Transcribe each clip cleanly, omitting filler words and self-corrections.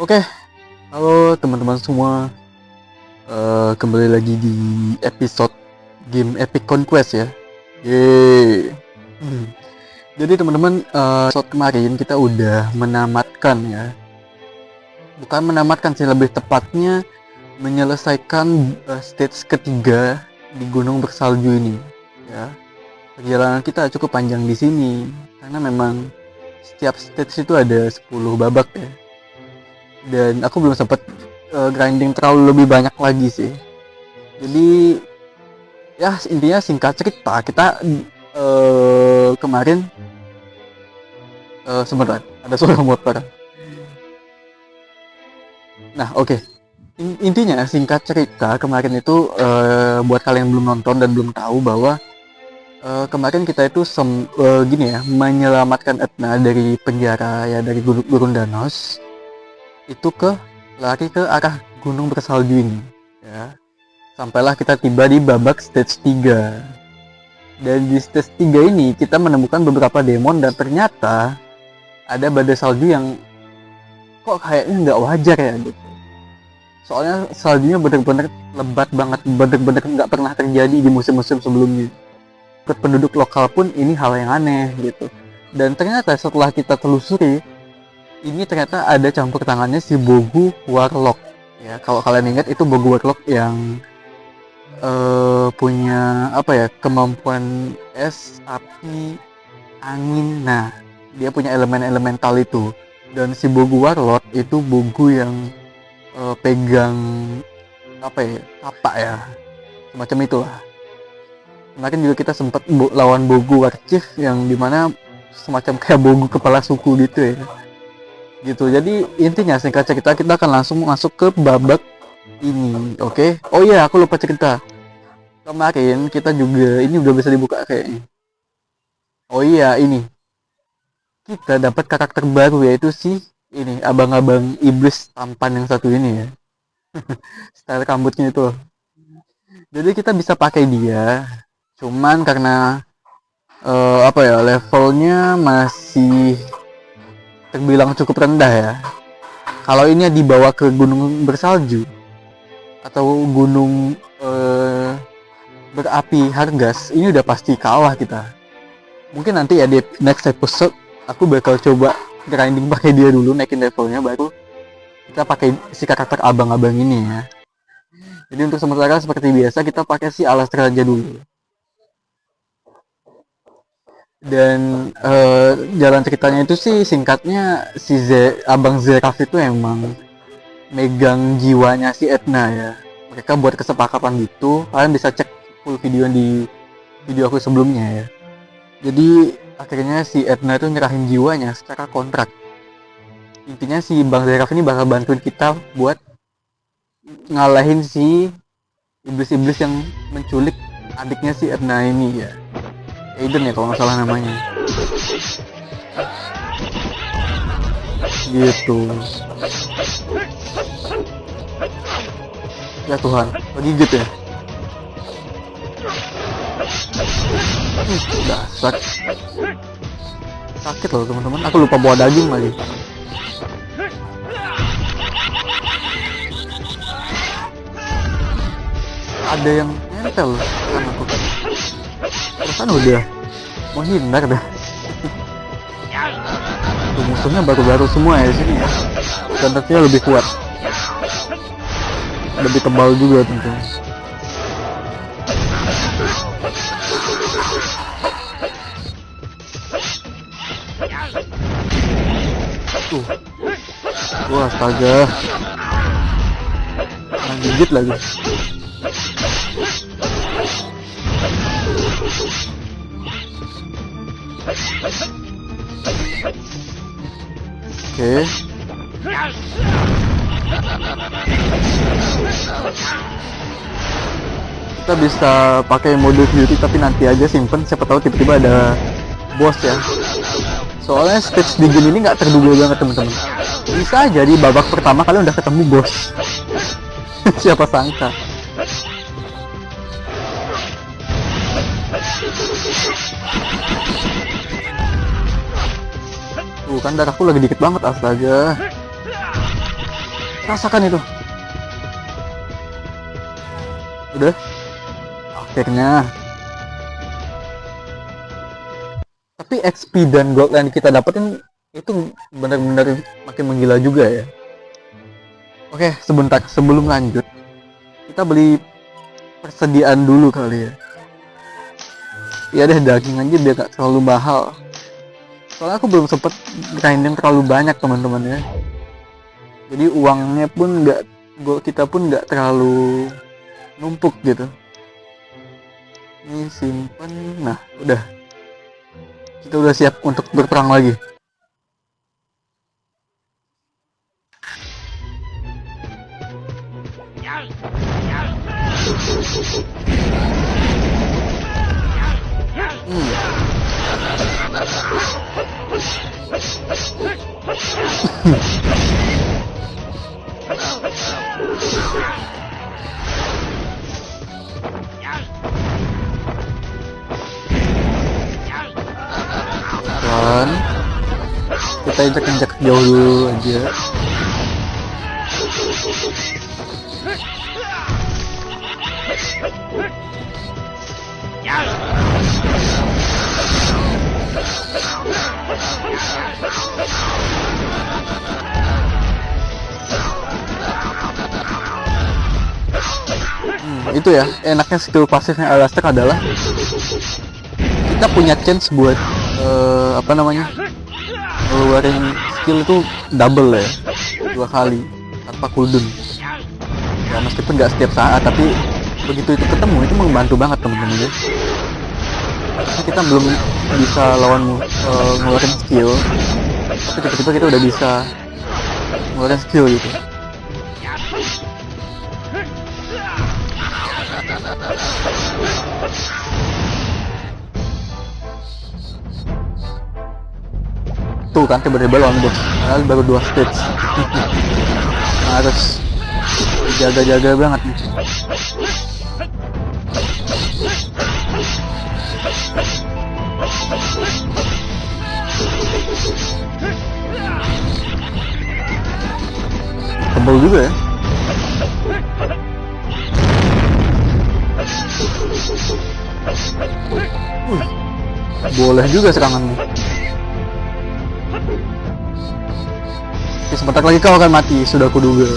Oke, halo teman-teman semua. Kembali lagi di episode game Epic Conquest ya. Yeay. Jadi teman-teman, episode kemarin kita udah menamatkan ya. Bukan menamatkan sih, lebih tepatnya menyelesaikan stage ketiga di Gunung Bersalju ini. Ya, perjalanan kita cukup panjang di sini karena memang setiap stage itu ada 10 babak ya. Dan aku belum sempat grinding terlalu lebih banyak lagi sih. Jadi ya intinya singkat cerita kita kemarin sebentar ada suara motor. Nah oke. Intinya singkat cerita kemarin itu buat kalian yang belum nonton dan belum tahu bahwa kemarin kita itu gini ya, menyelamatkan Etna dari penjara ya, dari Gurun Danos itu lari ke arah Gunung Bersalju ini ya. Sampailah kita tiba di babak stage 3. Dan di stage 3 ini kita menemukan beberapa demon dan ternyata ada badai salju yang kok kayaknya nggak wajar ya gitu. Soalnya saljunya bener-bener lebat banget, bener-bener nggak pernah terjadi di musim-musim sebelumnya. Buat penduduk lokal pun ini hal yang aneh gitu. Dan ternyata setelah kita telusuri, ini ternyata ada campur tangannya si Bogu Warlock ya. Kalau kalian ingat itu Bogu Warlock yang punya apa ya, kemampuan es, api, angin. Nah, dia punya elemen elemental itu. Dan si Bogu Warlock itu Bogu yang pegang apa ya, tapak ya, semacam itulah. Kemarin juga kita sempat lawan Bogu Warchief yang dimana semacam kayak Bogu kepala suku gitu ya. Gitu. Jadi intinya singkat cerita kita akan langsung masuk ke babak ini. Oke. Oh iya, aku lupa cerita. Kemarin kita juga ini udah bisa dibuka kayaknya. Oh iya, ini. Kita dapat karakter baru yaitu si ini, abang-abang iblis tampan yang satu ini ya. Style rambutnya itu. Jadi kita bisa pakai dia. Cuman karena apa ya, levelnya masih terbilang cukup rendah ya. Kalau ini dibawa ke gunung bersalju atau gunung berapi Hargas, ini udah pasti kalah kita. Mungkin nanti ya di next episode aku bakal coba grinding pakai dia dulu, naikin levelnya, baru kita pakai si karakter abang-abang ini ya. Jadi untuk sementara seperti biasa kita pakai si Alastra aja dulu. Dan jalan ceritanya itu sih singkatnya si Abang Zeraf itu emang megang jiwanya si Etna ya. Mereka buat kesepakatan gitu, kalian bisa cek full video di video aku sebelumnya ya. Jadi akhirnya si Etna itu nyerahin jiwanya secara kontrak. Intinya si Bang Zeraf ini bakal bantuin kita buat ngalahin si iblis-iblis yang menculik adiknya si Etna ini ya. Aiden ya kalau nggak salah namanya. Gitu. Ya Tuhan, gigit ya. Dasar. Sakit loh teman-teman. Aku lupa bawa daging lagi. Ada yang nempel loh kan aku. Kan udah menghindar dah. Tuh, musuhnya baru-baru semua ya di sini ya. Dan tentunya lebih kuat, lebih tebal juga tentunya. Tuh, wah astaga, nah, gigit lagi. Oke. Kita bisa pakai mode beauty tapi nanti aja simpen, siapa tahu tiba-tiba ada boss ya. Soalnya stage di game ini nggak terduga banget teman-teman. Bisa aja di babak pertama kalian udah ketemu bos. Siapa sangka. Tuh kan darahku lagi dikit banget, astaga. Rasakan itu. Udah. Akhirnya. Tapi XP dan gold yang kita dapetin itu benar-benar makin menggila juga ya. Oke, sebentar sebelum lanjut, kita beli persediaan dulu kali ya. Ya deh, daging aja biar gak terlalu mahal. Soalnya aku belum sempet grinding terlalu banyak teman-teman ya. Jadi uangnya pun nggak, gold kita pun nggak terlalu numpuk gitu. Ini simpen, nah udah. Kita udah siap untuk berperang lagi. Dan kita injak-injak jauh dulu aja. Itu ya, enaknya skill pasifnya Alastor adalah kita punya chance buat apa namanya, ngeluarin skill itu double ya, 2 kali tanpa cooldown. Ya meskipun nggak setiap saat, tapi begitu itu ketemu itu membantu banget temen-temen ya. Kita belum bisa lawan ngeluarin skill, tapi tiba-tiba kita udah bisa ngeluarin skill gitu. Tuh kan tiba-tiba lawan bos, padahal baru 2 stage. Harus jaga-jaga banget nih. Tebel juga ya. Boleh juga seranganmu. Oke, sebentar lagi kau akan mati, sudah kuduga.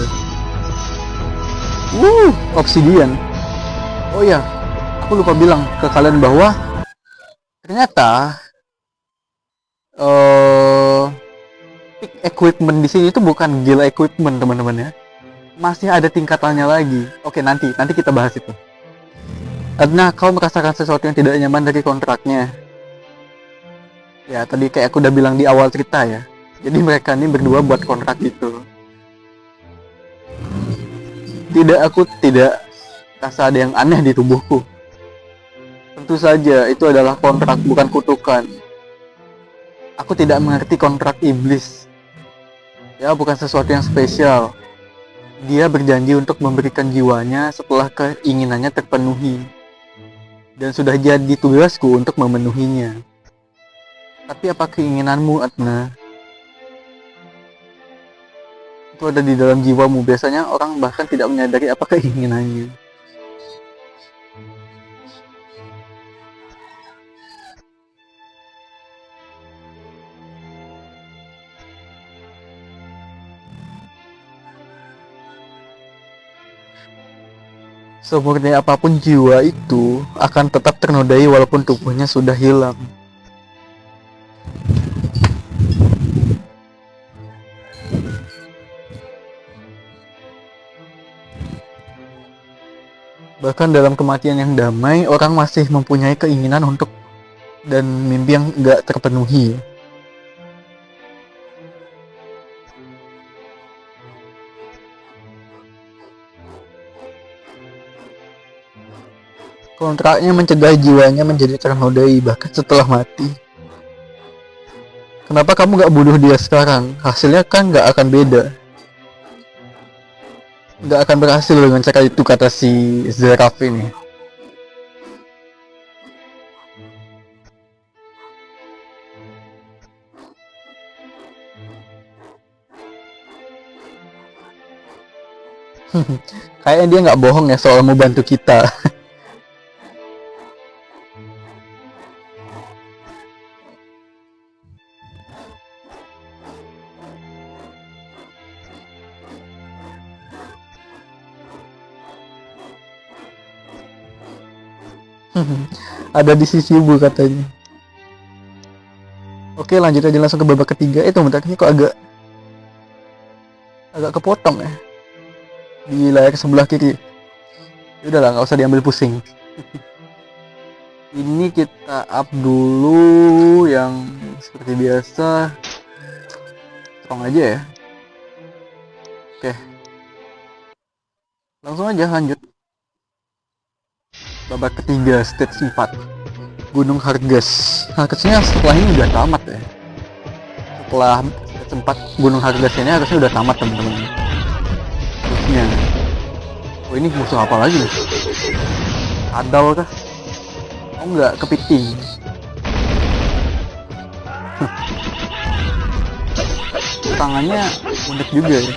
Obsidian. Oh ya, aku lupa bilang ke kalian bahwa ternyata pick equipment di sini itu bukan gila equipment teman-teman ya. Masih ada tingkatannya lagi. Oke, nanti kita bahas itu. Karena kau merasakan sesuatu yang tidak nyaman dari kontraknya. Ya, tadi kayak aku udah bilang di awal cerita ya. Jadi mereka ini berdua buat kontrak itu. Aku tidak rasa ada yang aneh di tubuhku. Tentu saja itu adalah kontrak, bukan kutukan. Aku tidak mengerti kontrak iblis. Ya, bukan sesuatu yang spesial. Dia berjanji untuk memberikan jiwanya setelah keinginannya terpenuhi. Dan sudah jadi tugasku untuk memenuhinya. Tapi apa keinginanmu, Adna? Itu ada di dalam jiwamu. Biasanya orang bahkan tidak menyadari apa keinginannya. Semurni apapun jiwa itu akan tetap ternodai walaupun tubuhnya sudah hilang. Bahkan dalam kematian yang damai, orang masih mempunyai keinginan untuk dan mimpi yang nggak terpenuhi. Kontraknya mencegah jiwanya menjadi ternodai bahkan setelah mati. Kenapa kamu nggak bunuh dia sekarang? Hasilnya kan nggak akan beda. Nggak akan berhasil dengan cara itu, kata si Zeraf ini. Kayaknya dia nggak bohong ya soal mau bantu kita. Ada di sisi ibu katanya. Oke, lanjut aja langsung ke babak ketiga. Itu bentarnya kok agak kepotong ya di layar sebelah kiri. Udahlah, nggak usah diambil pusing. Ini kita up dulu yang seperti biasa. Strong aja ya. Oke. Langsung aja lanjut. Babak ketiga, stage 4. Gunung Hargas. Hargasnya setelah ini udah tamat ya. Setelah stage 4 Gunung Hargas ini harusnya udah tamat teman-teman. Harusnya. Oh, ini musuh apa lagi nih? Adal kah? Oh enggak, kepiting. Tangannya unik juga ya.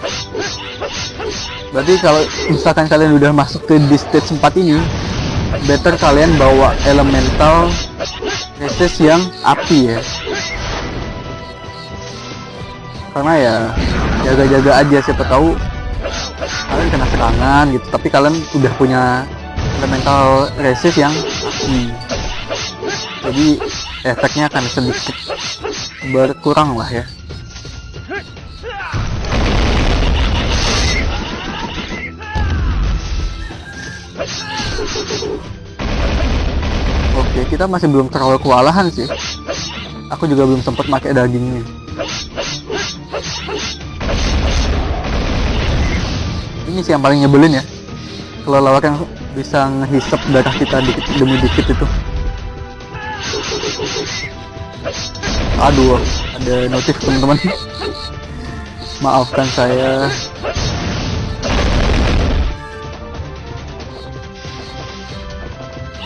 Berarti kalau misalkan kalian udah masuk ke di stage 4 ini, better kalian bawa elemental resist yang api ya. Karena ya jaga-jaga aja, siapa tahu kalian kena serangan gitu, tapi kalian udah punya elemental resist yang api. Jadi efeknya akan sedikit berkurang lah ya. Oke, kita masih belum terlalu kewalahan sih. Aku juga belum sempat pakai dagingnya. Ini sih yang paling nyebelin ya. Kalau lawak yang bisa ngehisap darah kita dikit demi dikit itu. Aduh, ada notif teman-teman. Maafkan saya.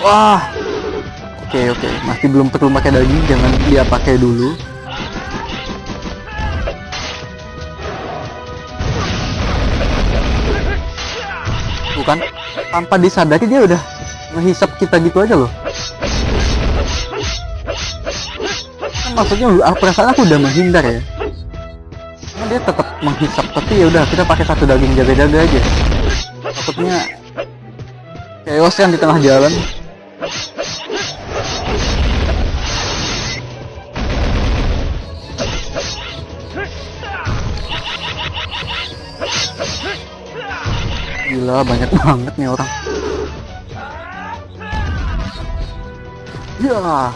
Wah. Oke, masih belum perlu pakai daging, jangan dia pakai dulu. Bukan, tanpa disadari dia udah ngehisap kita gitu aja loh. Kan maksudnya perasaan aku udah menghindar ya. Nah, dia tetap menghisap, tapi ya udah kita pakai satu daging jaga-jaga aja. Takutnya chaos kan di tengah jalan. Gila, banyak banget nih orang. Ya.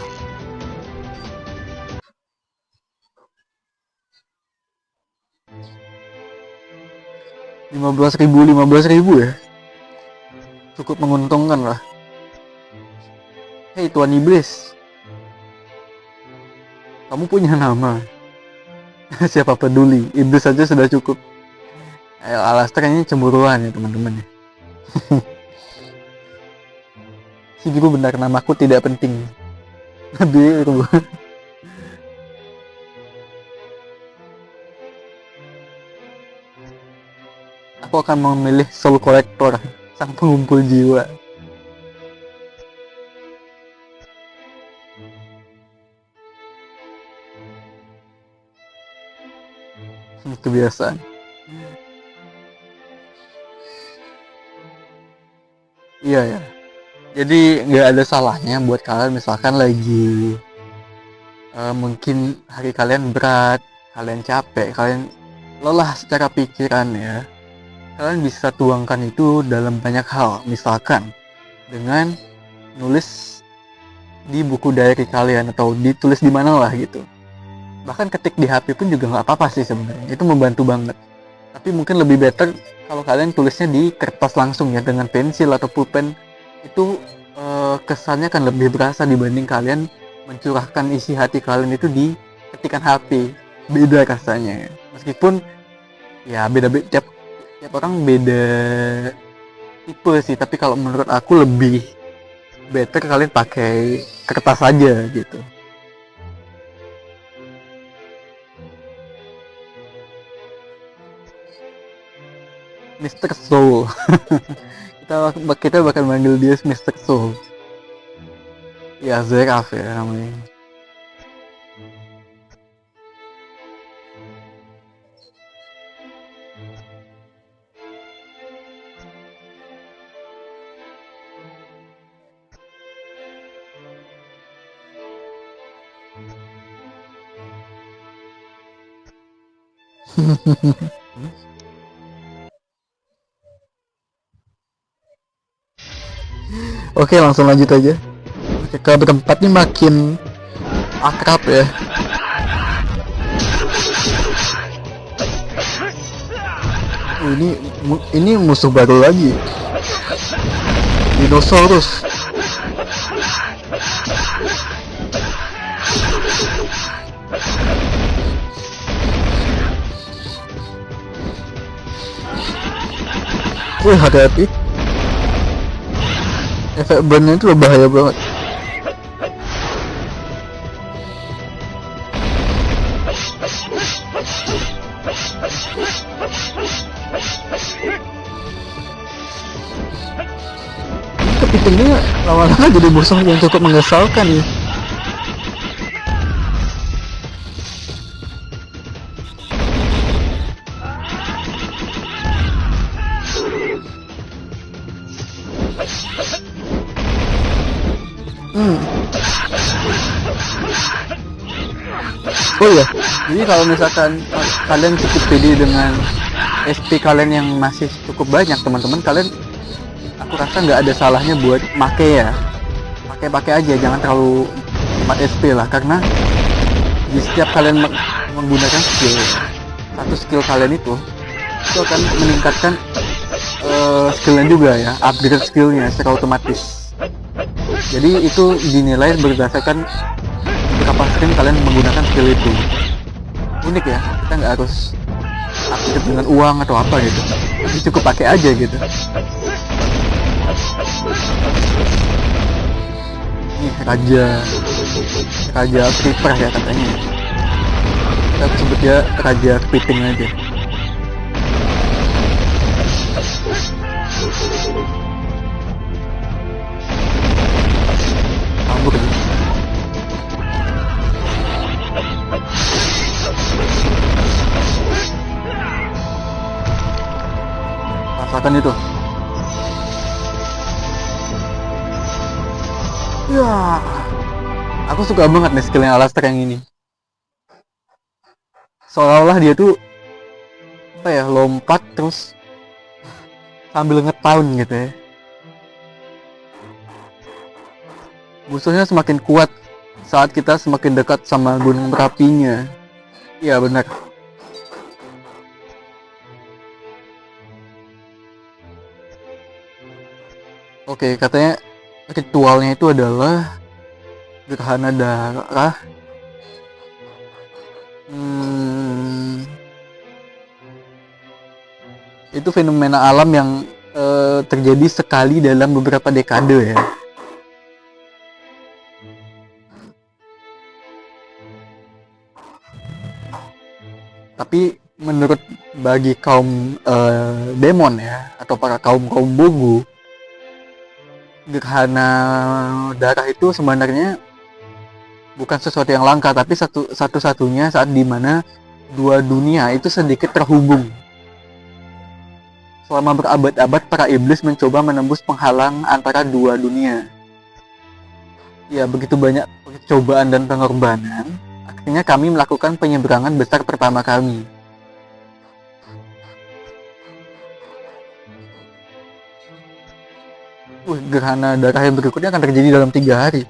lima belas ribu ya. Cukup menguntungkan lah. Hei Tuan Iblis, kamu punya nama. Siapa peduli, iblis saja sudah cukup. Alastor ini cemburuan ya teman-teman ya. Si guru benar, namaku tidak penting. Biru. Aku akan memilih Soul Collector, sang pengumpul jiwa. Kebiasaan. Iya ya. Jadi nggak ada salahnya buat kalian misalkan lagi mungkin hari kalian berat, kalian capek, kalian lelah secara pikiran ya. Kalian bisa tuangkan itu dalam banyak hal, misalkan dengan nulis di buku diary kalian atau ditulis di mana lah gitu. Bahkan ketik di HP pun juga nggak apa-apa sih sebenarnya, itu membantu banget. Tapi mungkin lebih better kalau kalian tulisnya di kertas langsung ya, dengan pensil atau pulpen. Itu kesannya kan lebih berasa dibanding kalian mencurahkan isi hati kalian itu di ketikan HP. Beda rasanya ya. Meskipun ya beda tiap orang beda tipe sih, tapi kalau menurut aku lebih better kalian pakai kertas aja gitu. Mr. Soul. kita bakal manggil dia Mr. Soul. Ya, Zeraf ya namanya. Oke, langsung lanjut aja. Oke, berempat nih makin akrab ya. Ini musuh baru lagi. Dinosaurus. Wih, hati-hati. Efek burn-nya itu bahaya banget. Kepitingnya lama-lama jadi musuh yang cukup mengesalkan ya. Oh iya, jadi kalau misalkan kalian cukup pede dengan SP kalian yang masih cukup banyak, teman-teman, kalian aku rasa nggak ada salahnya buat make ya. Pakai aja, jangan terlalu 4 SP lah, karena di setiap kalian menggunakan satu skill kalian itu akan meningkatkan skillnya juga ya, upgrade skillnya secara otomatis. Jadi itu dinilai berdasarkan berapa sering kalian menggunakan skill itu. Unik ya, kita nggak harus upgrade dengan uang atau apa gitu, jadi cukup pakai aja gitu. Ini raja creeper ya katanya, kita sebut dia raja kepiting aja. Kabur ya. Rasakan itu. Ya, aku suka banget nih skillnya Alastor yang ini. Seolah-olah dia tuh apa ya, lompat terus sambil nge-taun gitu ya. Musuhnya semakin kuat saat kita semakin dekat sama gunung berapinya. Iya benar. Oke, katanya ritualnya itu adalah gerhana darah. Itu fenomena alam yang terjadi sekali dalam beberapa dekade ya. Tapi menurut bagi kaum demon ya, atau para kaum bogu, gerhana darah itu sebenarnya bukan sesuatu yang langka, tapi satu-satunya saat dimana dua dunia itu sedikit terhubung. Selama berabad-abad para iblis mencoba menembus penghalang antara dua dunia. Ya, begitu banyak percobaan dan pengorbanan, akhirnya kami melakukan penyeberangan besar pertama kami. Gerhana darah yang berikutnya akan terjadi dalam 3 hari.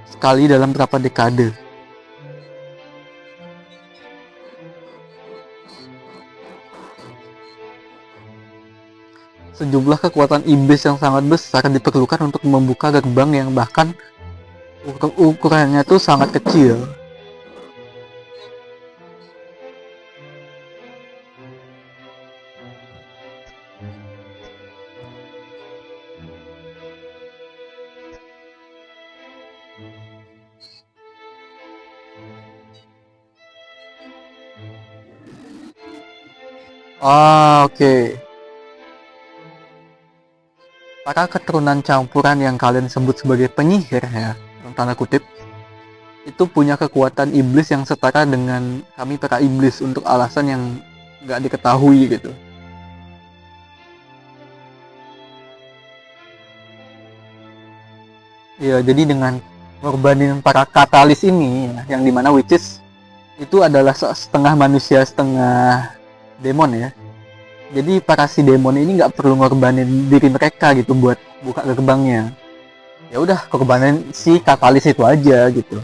Sekali dalam berapa dekade. Sejumlah kekuatan iblis yang sangat besar diperlukan untuk membuka gerbang yang bahkan ukurannya tuh sangat kecil. Ah, oke. Para keturunan campuran yang kalian sebut sebagai penyihir ya, dalam tanda kutip, itu punya kekuatan iblis yang setara dengan kami para iblis untuk alasan yang nggak diketahui gitu. Iya, jadi dengan ngorbanin para katalis ini ya, yang dimana which is itu adalah setengah manusia setengah demon ya. Jadi para si demon ini nggak perlu ngorbanin diri mereka gitu buat buka gerbangnya. Ya udah korbanin si katalis itu aja gitu.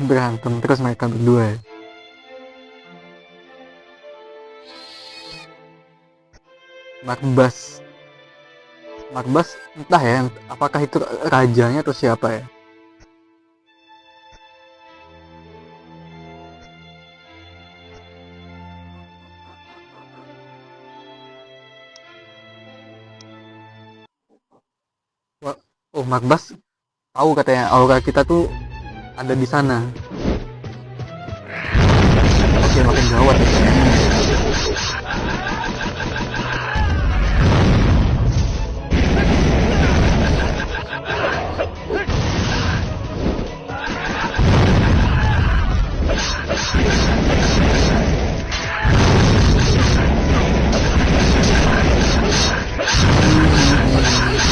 Berantem terus mereka berdua ya. Marbas. Marbas entah ya, apakah itu rajanya atau siapa ya. Oh, Marbas tahu katanya aura kita tuh ada di sana. Oke, makin gawat ya.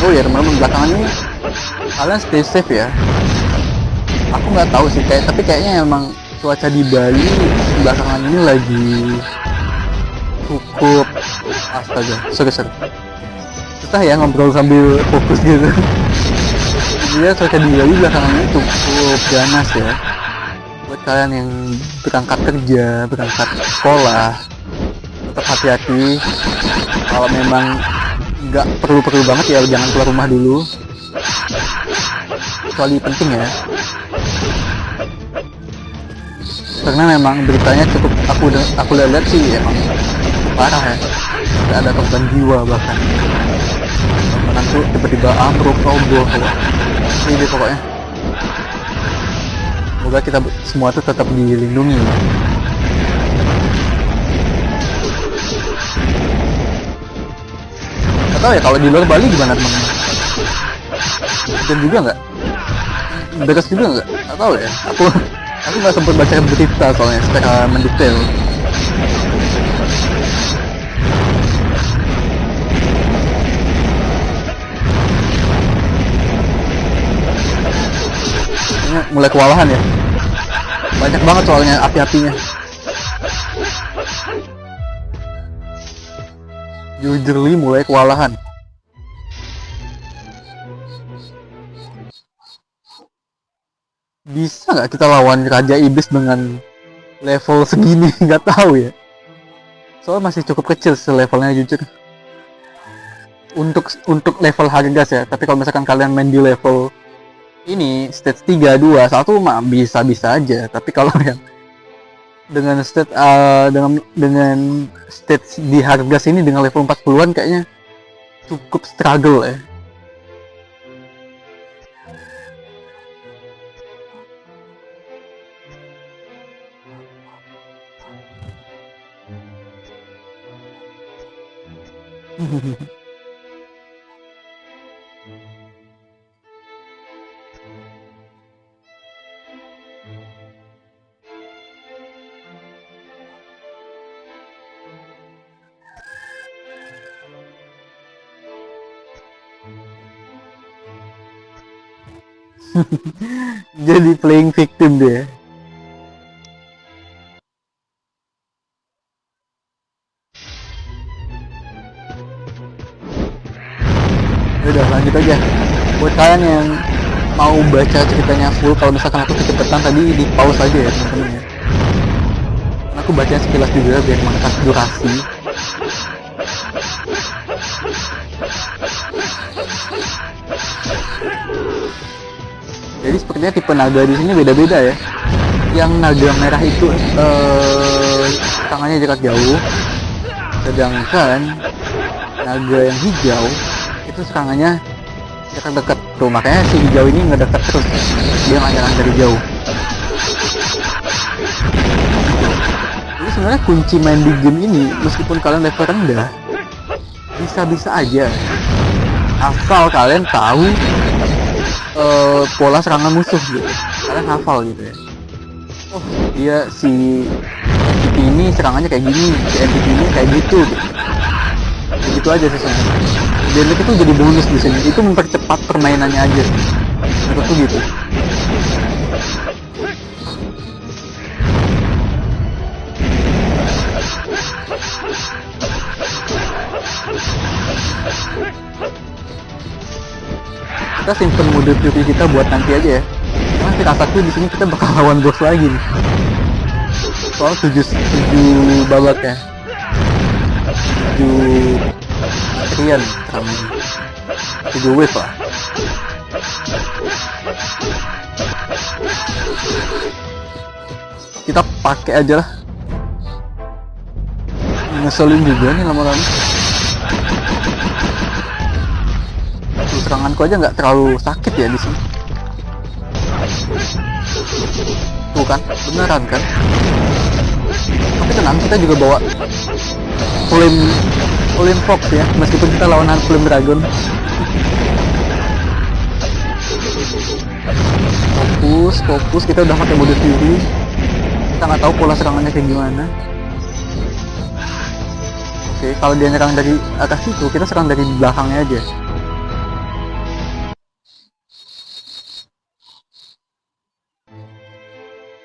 Oh ya teman-teman, belakangan ini kalian stay safe ya. Aku nggak tahu sih tapi kayaknya emang cuaca di Bali belakangan ini lagi cukup, astaga, sorry susah ya ngobrol sambil fokus gitu. Jadi cuaca di Bali belakangan ini cukup ganas ya. Buat kalian yang berangkat kerja, berangkat sekolah, tetap hati-hati. Kalau memang nggak perlu banget ya jangan keluar rumah dulu, kecuali penting ya, karena memang beritanya cukup aku lihat sih emang parah ya, ada korban jiwa bahkan bangunan tuh tiba-tiba ambruk roboh ini pokoknya. Semoga kita semua tuh tetap dilindungi ya. Atau ya kalau di luar Bali gimana teman-teman? Dan juga nggak? Beres juga nggak? Atau ya? Aku nggak sempat baca berita soalnya secara mendetail. Ini mulai kewalahan ya. Banyak banget soalnya api-apinya. Jujurly mulai kewalahan. Bisa nggak kita lawan Raja Iblis dengan level segini? Nggak tahu ya. Soalnya masih cukup kecil levelnya jujur. Untuk level Hargas ya. Tapi kalau misalkan kalian main di level ini stage 3, 2, 1 mah bisa-bisa aja. Tapi kalau yang dengan stage di Hargas ini dengan level 40-an kayaknya cukup struggle ya. Jadi playing victim dia. Udah lanjut aja. Buat kalian yang mau baca ceritanya full, kalau misalkan aku kecepatan tadi di pause aja ya teman-teman ya. Karena aku bacanya sekilas juga biar mengangkat durasi. Jadi sepertinya tipe naga di sini beda-beda ya. Yang naga merah itu tangannya jarak jauh, sedangkan naga yang hijau itu serangannya jarak dekat. Tuh makanya si hijau ini ngedekat terus, dia nyerang dari jauh. Jadi sebenarnya kunci main di game ini, meskipun kalian level rendah, bisa-bisa aja asal kalian tahu pola serangan musuh gitu, kalian hafal gitu ya. Oh dia si entity ini serangannya kayak gini, si entity ini kayak gitu. Gitu aja sih sebenarnya. Dan itu jadi bonus di sini, itu mempercepat permainannya aja. Menurutku gitu. Kita simpen mode PvP kita buat nanti aja ya. Karena firasatku di sini kita bakal lawan boss lagi nih. Soal 7 babak ya. 7 sekian sama 7 wave lah. Kita pakai aja lah. Ngeselin juga nih lama-lama. Seranganku aja nggak terlalu sakit ya di sini. Tuh kan, beneran kan? Tapi tenang, kita juga bawa Flame Fox ya, meskipun kita lawan Flame Dragon. Fokus, kita udah pakai mode Fury. Kita nggak tahu pola serangannya kayak gimana. Oke, kalau dia nyerang dari atas itu, kita serang dari belakangnya aja.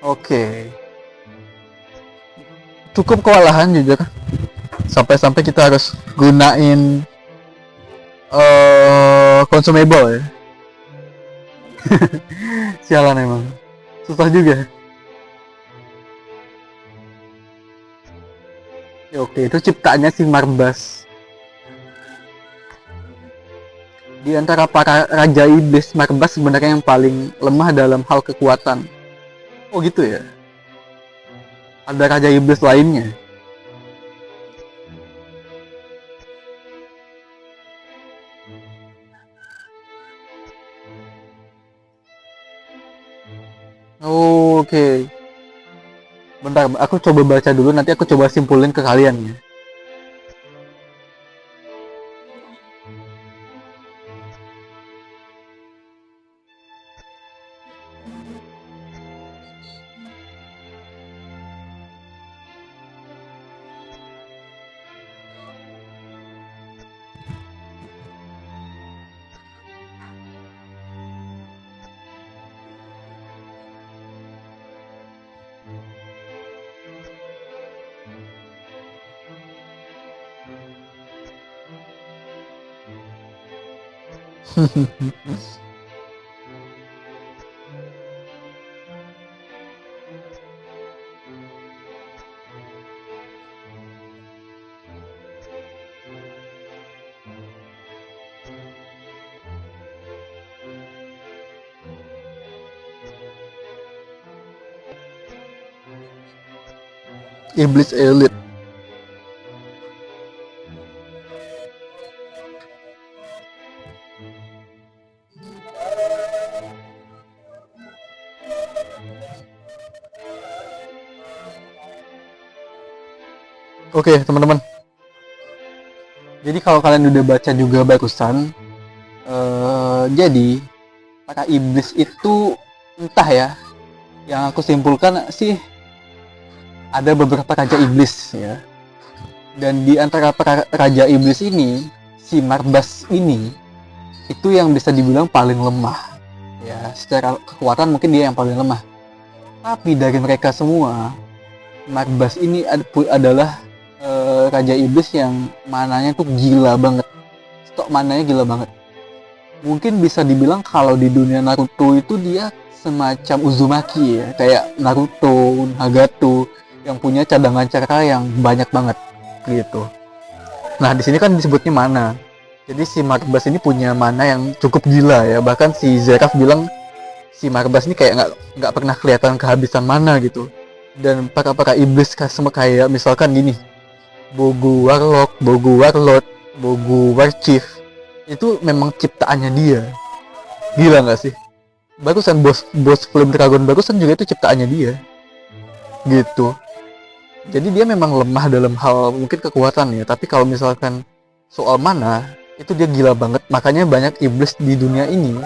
Oke. Cukup kewalahan juga kan. Sampai-sampai kita harus gunain consumable ya. Sialan emang. Susah juga. Ya, oke, itu ciptaannya si Marbas. Di antara para raja iblis, Marbas sebenarnya yang paling lemah dalam hal kekuatan. Oh gitu ya. Ada raja iblis lainnya. Oke. Bentar, aku coba baca dulu, nanti aku coba simpulin ke kalian ya. Iblis Elite. Oke, teman-teman. Jadi kalau kalian udah baca juga barusan, jadi para iblis itu entah ya, yang aku simpulkan sih ada beberapa raja iblis ya. Dan di antara para raja iblis ini, si Marbas ini itu yang bisa dibilang paling lemah. Ya, secara kekuatan mungkin dia yang paling lemah. Tapi dari mereka semua, Marbas ini adalah raja iblis yang mananya tuh gila banget. Stok mananya gila banget. Mungkin bisa dibilang kalau di dunia Naruto itu dia semacam Uzumaki ya, kayak Naruto, Nagato yang punya cadangan cara yang banyak banget gitu. Nah, di sini kan disebutnya mana. Jadi si Marbas ini punya mana yang cukup gila ya. Bahkan si Zeraf bilang si Marbas ini kayak nggak pernah kelihatan kehabisan mana gitu. Dan para iblis kayak misalkan gini, Bogu Warlock, Bogu Warlord, Bogu Warchief itu memang ciptaannya dia. Gila nggak sih? Barusan bos Flame Dragon barusan juga itu ciptaannya dia. Gitu. Jadi dia memang lemah dalam hal mungkin kekuatan ya, tapi kalau misalkan soal mana, itu dia gila banget. Makanya banyak iblis di dunia ini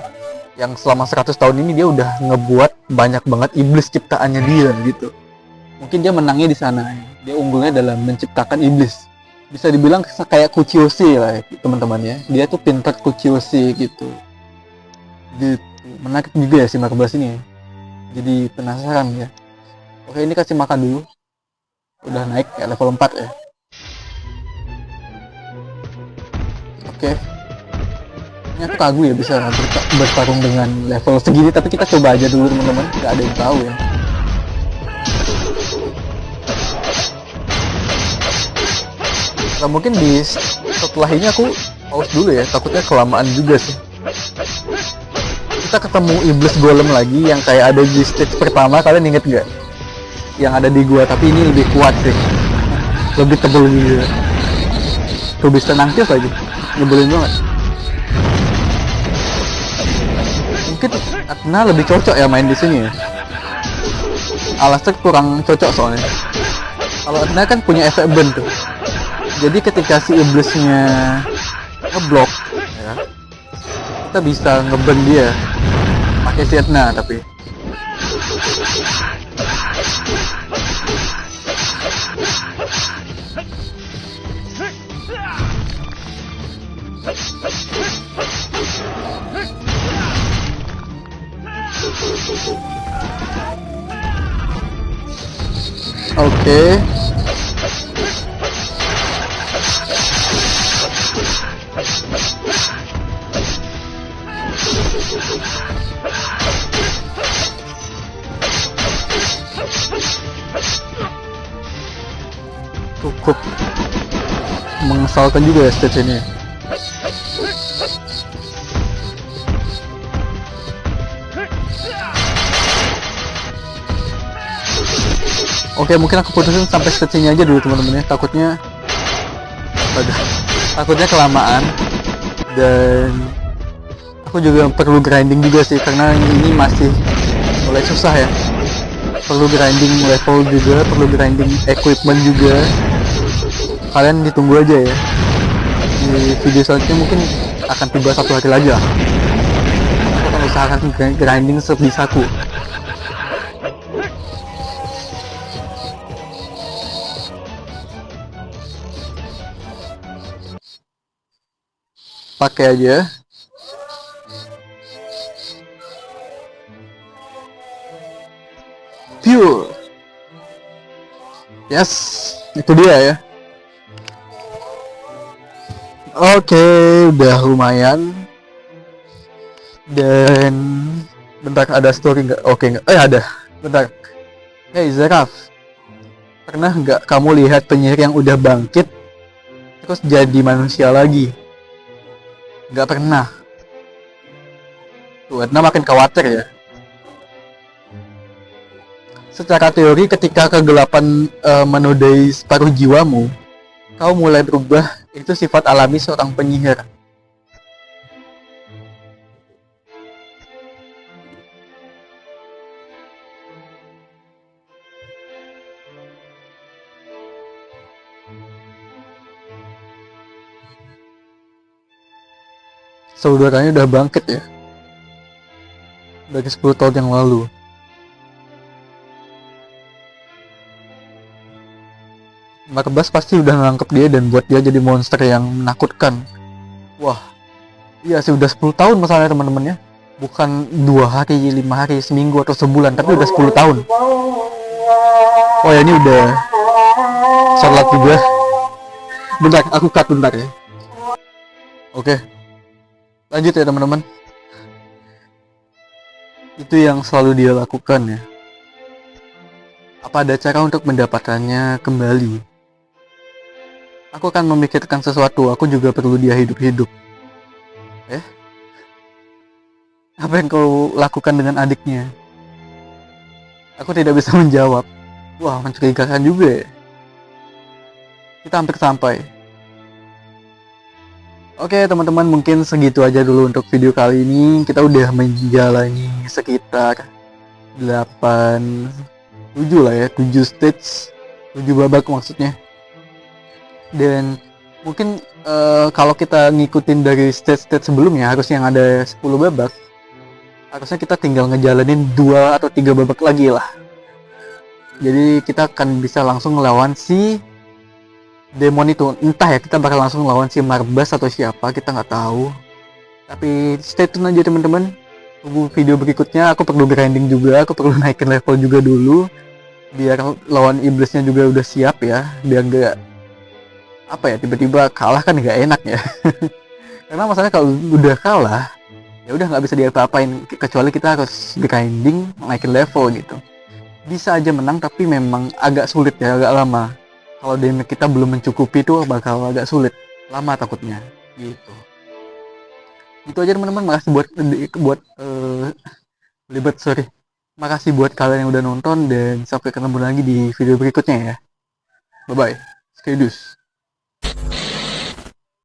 yang selama 100 tahun ini dia udah ngebuat banyak banget iblis ciptaannya dia gitu. Mungkin dia menangnya di sana. Dia unggulnya dalam menciptakan iblis. Bisa dibilang kayak Kuchiyose lah teman-teman ya. Dia tuh pintar Kuchiyose gitu. Gitu. Menarik juga ya si Marbas ini. Jadi penasaran ya. Oke, ini kasih makan dulu. Udah naik kayak level 4 ya. Oke. Ini aku kagum ya bisa bertarung dengan level segini, tapi kita coba aja dulu teman-teman. Gak ada yang tahu ya. Nah, mungkin setelah ini aku pause dulu ya, takutnya kelamaan juga sih. Kita ketemu iblis golem lagi yang kayak ada di stage pertama, kalian inget gak? Yang ada di gua, tapi ini lebih kuat sih, lebih tebel gitu. Tuh bisa nangkis lagi, nyebelin banget. Mungkin Atna lebih cocok ya main di sini ya. Alasnya kurang cocok soalnya. Kalau Atna kan punya efek burn tuh. Jadi ketika si iblisnya ngeblok, ya, kita bisa ngeburn dia pakai si Atna tapi. Oke. Cukup mengesalkan juga ya stage ini. Oke, mungkin aku putusin sampai stage ini aja dulu teman-teman ya. Takutnya kelamaan, dan aku juga perlu grinding juga sih karena ini masih mulai susah ya. Perlu grinding level juga, perlu grinding equipment juga. Kalian ditunggu aja ya. Di video selanjutnya mungkin akan tiba 1 hari lagi lah. Aku akan usahakan grinding sebisaku. Pakai aja. Pure. Yes, itu dia ya. Oke, udah lumayan. Dan bentar, ada story nggak? Oke, nggak. Ada. Bentar. Hey Zeraf, pernah nggak kamu lihat penyihir yang udah bangkit terus jadi manusia lagi? Nggak pernah. Tuh, Edna makin khawatir ya. Secara teori ketika kegelapan menodai separuh jiwamu, kau mulai berubah. Itu sifat alami seorang penyihir. Saudaranya udah bangkit ya. Dari 10 tahun yang lalu. Marbas pasti udah nangkep dia dan buat dia jadi monster yang menakutkan. Wah, iya sih udah 10 tahun masalahnya teman-teman ya. Bukan 2 hari, 5 hari, seminggu atau sebulan, tapi udah 10 tahun. Oh ya, ini udah sholat juga. Bentar, aku cut bentar ya. Oke. Lanjut ya teman-teman. Itu yang selalu dia lakukan ya. Apa ada cara untuk mendapatkannya kembali? Aku akan memikirkan sesuatu, aku juga perlu dia hidup-hidup. Apa yang kau lakukan dengan adiknya? Aku tidak bisa menjawab. Wah, mencurigakan juga ya. Kita hampir sampai. Oke teman-teman, mungkin segitu aja dulu untuk video kali ini. Kita udah menjalani sekitar 8, 7 lah ya, 7 stage, 7 babak maksudnya. Dan mungkin kalau kita ngikutin dari stage-stage sebelumnya, harusnya yang ada 10 babak, harusnya kita tinggal ngejalanin 2 atau 3 babak lagi lah. Jadi kita akan bisa langsung ngelawan si demon itu. Entah ya, kita bakal langsung lawan si Marbas atau siapa, kita nggak tahu. Tapi stay tune aja teman-teman. Tunggu video berikutnya. Aku perlu grinding juga, aku perlu naikin level juga dulu, biar lawan iblisnya juga udah siap ya, biar nggak apa ya, tiba-tiba kalah kan nggak enak ya. Karena masalahnya kalau udah kalah ya udah nggak bisa diapa-apain, kecuali kita harus grinding naikin level gitu. Bisa aja menang tapi memang agak sulit ya, agak lama. Kalau damage kita belum mencukupi itu bakal agak sulit, lama takutnya gitu. Itu aja teman-teman. Makasih makasih buat kalian yang udah nonton, dan sampai ketemu lagi di video berikutnya ya. Bye bye. Stay dus.